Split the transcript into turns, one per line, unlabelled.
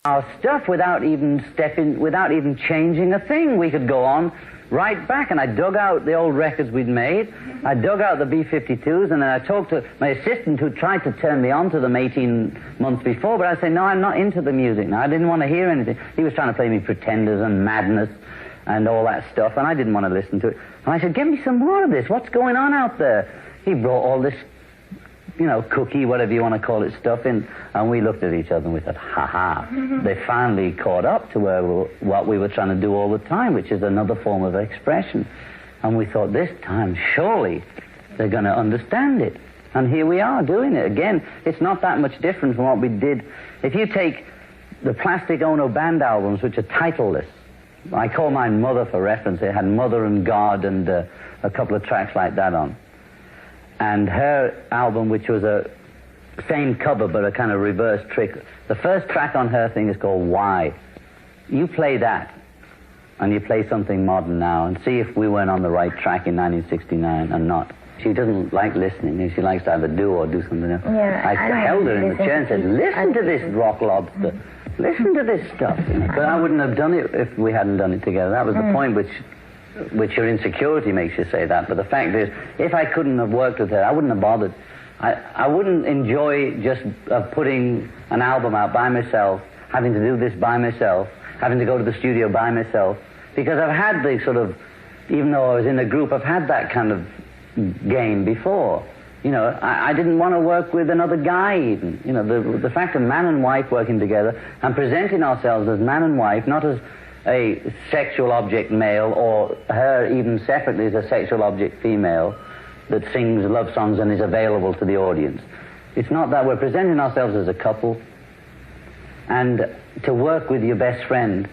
our stuff without even changing a thing. We could go on right back, and I dug out the old records we'd made. I dug out the B-52's, and then I talked to my assistant who tried to turn me on to them 18 months before, but I said, no, I'm not into the music now. I didn't want to hear anything. He was trying to play me Pretenders and Madness and all that stuff, and I didn't want to listen to it. And I said, give me some more of this. What's going on out there? He brought all this, you know, cookie, whatever you want to call it, stuff in, and we looked at each other and we thought, ha-ha. They finally caught up to what we were trying to do all the time, which is another form of expression. And we thought, this time, surely they're going to understand it. And here we are doing it. Again, it's not that much different from what we did. If you take the Plastic Ono Band albums, which are titleless, I call mine Mother for reference. It had Mother and God and a couple of tracks like that on. And her album, which was a same cover but a kind of reverse trick, the first track on her thing is called Why. You play that, and you play something modern now, and see if we weren't on the right track in 1969 and not. She doesn't like listening. She likes to either do or do something else.
Yeah,
I held her in the chair and said, listen to this rock lobster. Listen to this stuff. You know? But I wouldn't have done it if we hadn't done it together. That was the point which your insecurity makes you say that. But the fact is, if I couldn't have worked with her, I wouldn't have bothered. I wouldn't enjoy just putting an album out by myself, having to do this by myself, having to go to the studio by myself, because I've had the sort of, even though I was in a group, I've had that kind of game before. You know, I didn't want to work with another guy even. You know, the fact of man and wife working together and presenting ourselves as man and wife, not as a sexual object male, or her even separately as a sexual object female that sings love songs and is available to the audience. It's not that. We're presenting ourselves as a couple, and to work with your best friend